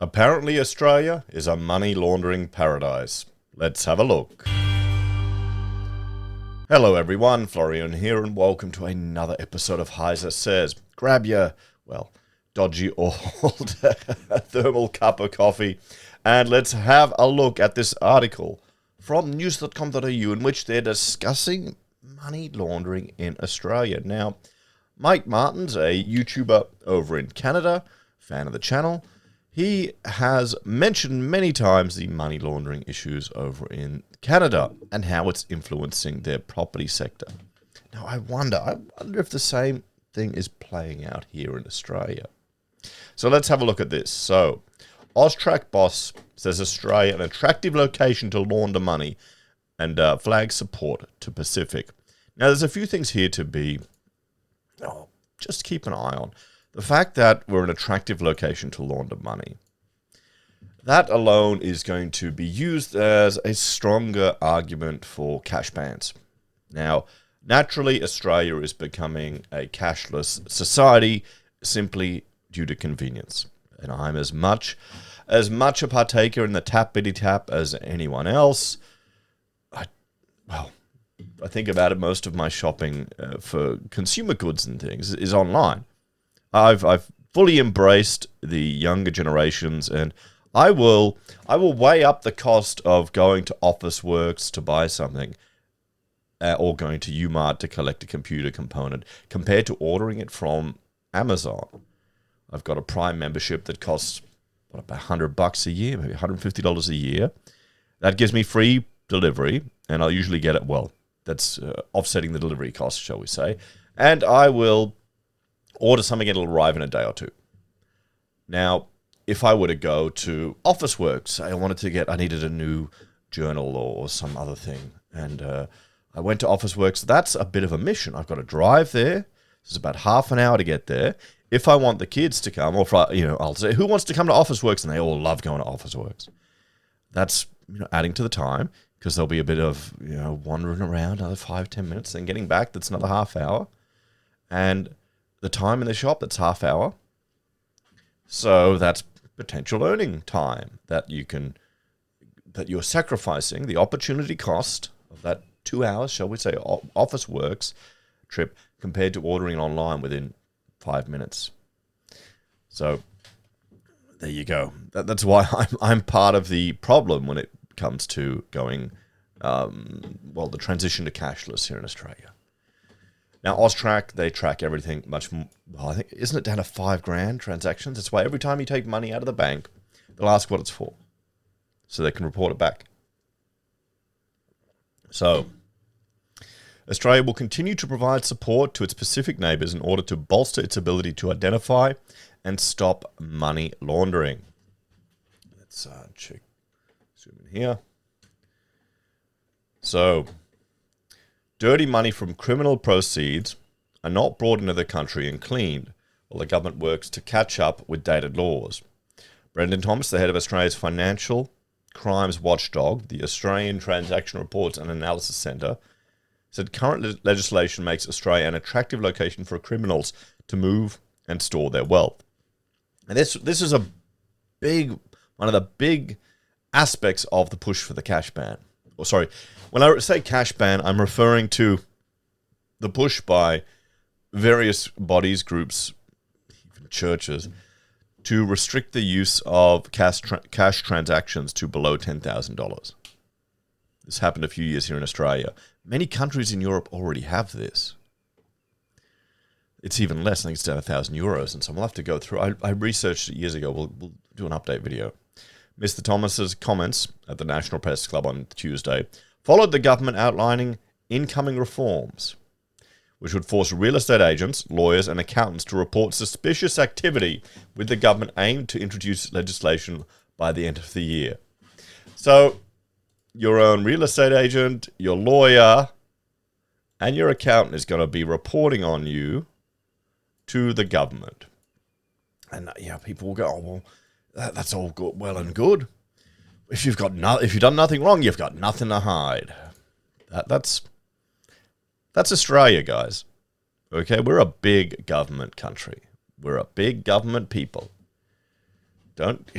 Apparently Australia is a money laundering paradise. Let's have a look. Hello everyone, Florian here and welcome to another episode of HeiseSays. Grab your, dodgy old thermal cup of coffee and let's have a look at this article from news.com.au in which they're discussing money laundering in Australia. Now, Mike Martin's a YouTuber over in Canada, fan of the channel. He has mentioned many times the money laundering issues over in Canada and how it's influencing their property sector. Now, I wonder if the same thing is playing out here in Australia. So let's have a look at this. So, AUSTRAC boss says Australia an attractive location to launder money and flags support to Pacific. Now, there's a few things here to be just keep an eye on. The fact that we're an attractive location to launder money, that alone is going to be used as a stronger argument for cash bans. Now, naturally, Australia is becoming a cashless society simply due to convenience. And I'm as much a partaker in the tap-bitty-tap as anyone else. I think about it, most of my shopping for consumer goods and things is online. I've fully embraced the younger generations, and I will weigh up the cost of going to Officeworks to buy something, or going to Umart to collect a computer component, compared to ordering it from Amazon. I've got a Prime membership that costs about $100 a year, maybe $150 a year. That gives me free delivery, and I'll usually get it. That's offsetting the delivery cost, shall we say? And I will order something, it'll arrive in a day or two. Now, if I were to go to Officeworks, I needed a new journal or some other thing, and I went to Officeworks. That's a bit of a mission. I've got to drive there. It's about half an hour to get there. If I want the kids to come, or I'll say, who wants to come to Officeworks? And they all love going to Officeworks. That's adding to the time, because there'll be a bit of wandering around, another 5-10 minutes, then getting back. That's another half hour, and the time in the shop, that's half hour. So that's potential earning time that you're sacrificing, the opportunity cost of that 2 hours, shall we say, Officeworks trip, compared to ordering online within 5 minutes. So there you go. That's why I'm part of the problem when it comes to going, the transition to cashless here in Australia. Now, AUSTRAC, they track everything much more. I think, isn't it down to $5,000 transactions? That's why every time you take money out of the bank, they'll ask what it's for, so they can report it back. So, Australia will continue to provide support to its Pacific neighbours in order to bolster its ability to identify and stop money laundering. Let's zoom in here. So, dirty money from criminal proceeds are not brought into the country and cleaned while the government works to catch up with dated laws. Brendan Thomas, the head of Australia's financial crimes watchdog, the Australian Transaction Reports and Analysis Centre, said current legislation makes Australia an attractive location for criminals to move and store their wealth. And this is one of the big aspects of the push for the cash ban. When I say cash ban, I'm referring to the push by various bodies, groups, even churches, to restrict the use of cash transactions to below $10,000. This happened a few years here in Australia. Many countries in Europe already have this. It's even less. I think it's down €1,000, and so we'll have to go through. I researched it years ago. We'll do an update video. Mr. Thomas's comments at the National Press Club on Tuesday followed the government outlining incoming reforms, which would force real estate agents, lawyers and accountants to report suspicious activity, with the government aimed to introduce legislation by the end of the year. So, your own real estate agent, your lawyer, and your accountant is going to be reporting on you to the government. And people will go, that's all good, well and good. If you've done nothing wrong, you've got nothing to hide. That's Australia, guys. Okay, we're a big government country. We're a big government people. don't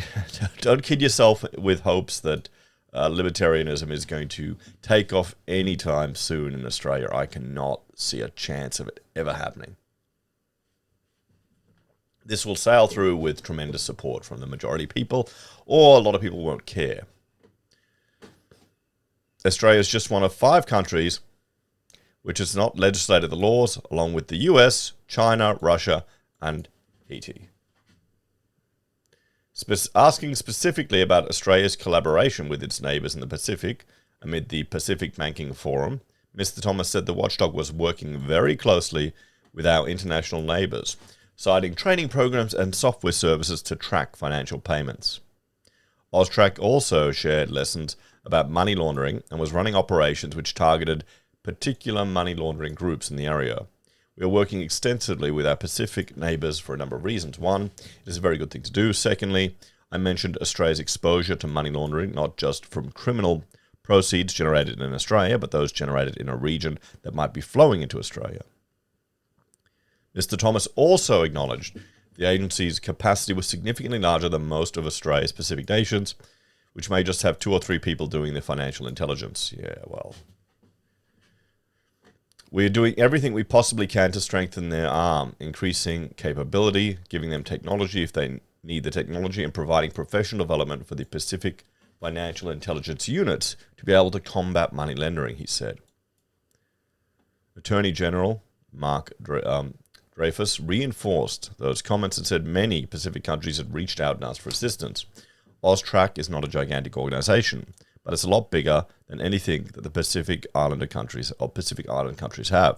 don't kid yourself with hopes that libertarianism is going to take off anytime soon in Australia. I cannot see a chance of it ever happening. This will sail through with tremendous support from the majority of people, or a lot of people won't care. Australia is just one of 5 countries which has not legislated the laws, along with the US, China, Russia, and Haiti. Asking specifically about Australia's collaboration with its neighbours in the Pacific amid the Pacific Banking Forum, Mr. Thomas said the watchdog was working very closely with our international neighbours, citing training programs and software services to track financial payments. AUSTRAC also shared lessons about money laundering and was running operations which targeted particular money laundering groups in the area. We are working extensively with our Pacific neighbours for a number of reasons. One, it is a very good thing to do. Secondly, I mentioned Australia's exposure to money laundering, not just from criminal proceeds generated in Australia, but those generated in a region that might be flowing into Australia. Mr. Thomas also acknowledged the agency's capacity was significantly larger than most of Australia's Pacific nations, which may just have 2 or 3 people doing the financial intelligence. Yeah, well, we're doing everything we possibly can to strengthen their arm, increasing capability, giving them technology if they need the technology, and providing professional development for the Pacific Financial Intelligence units to be able to combat money laundering, he said. Attorney General Mark Dreyfus reinforced those comments and said many Pacific countries had reached out and asked for assistance. AUSTRAC is not a gigantic organization, but it's a lot bigger than anything that the Pacific Island countries have.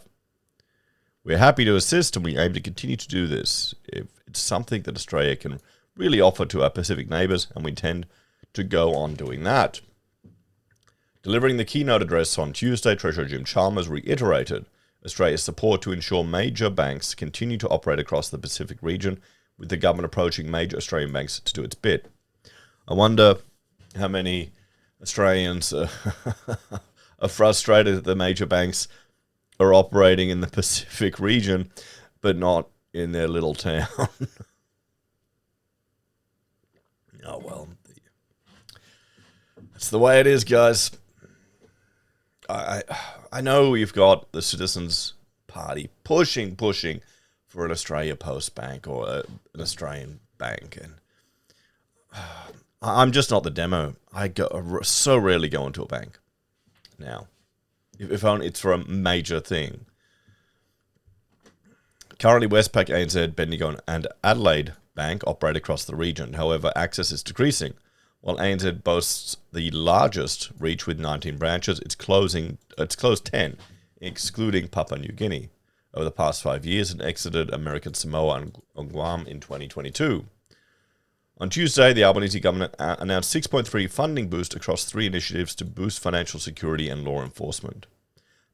We're happy to assist, and we aim to continue to do this. If it's something that Australia can really offer to our Pacific neighbours, and we intend to go on doing that. Delivering the keynote address on Tuesday, Treasurer Jim Chalmers reiterated Australia's support to ensure major banks continue to operate across the Pacific region, with the government approaching major Australian banks to do its bit. I wonder how many Australians are frustrated that the major banks are operating in the Pacific region, but not in their little town. Oh, well, that's the way it is, guys. I know you've got the Citizens Party pushing for an Australia Post Bank or an Australian bank, and I'm just not the demo. I so rarely go into a bank now. If only it's for a major thing. Currently, Westpac, ANZ, Bendigo, and Adelaide Bank operate across the region. However, access is decreasing. While ANZ boasts the largest reach with 19 branches, it's closed 10, excluding Papua New Guinea, over the past 5 years, and exited American Samoa and Guam in 2022. On Tuesday, the Albanese government announced $6.3 funding boost across 3 initiatives to boost financial security and law enforcement.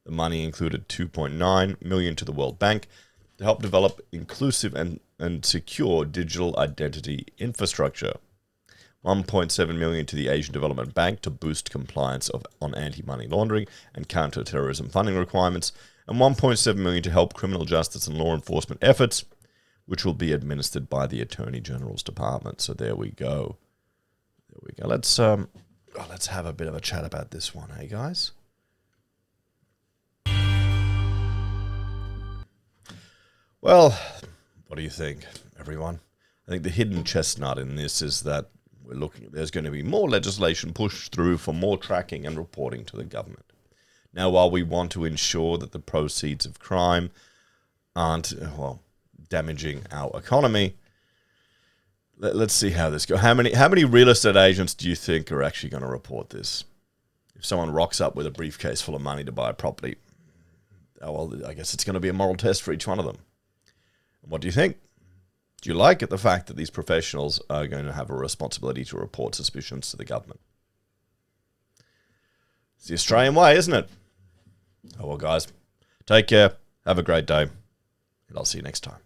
The money included $2.9 million to the World Bank to help develop inclusive and secure digital identity infrastructure, $1.7 million to the Asian Development Bank to boost compliance on anti-money laundering and counter-terrorism funding requirements, and $1.7 million to help criminal justice and law enforcement efforts, which will be administered by the Attorney General's Department. So there we go. Let's have a bit of a chat about this one, hey guys? Well, what do you think, everyone? I think the hidden chestnut in this is that there's going to be more legislation pushed through for more tracking and reporting to the government. Now, while we want to ensure that the proceeds of crime aren't, damaging our economy, let's see how this goes. How many real estate agents do you think are actually going to report this? If someone rocks up with a briefcase full of money to buy a property, I guess it's going to be a moral test for each one of them. What do you think? Do you like it, the fact that these professionals are going to have a responsibility to report suspicions to the government? It's the Australian way, isn't it? Oh, well, guys, take care. Have a great day. And I'll see you next time.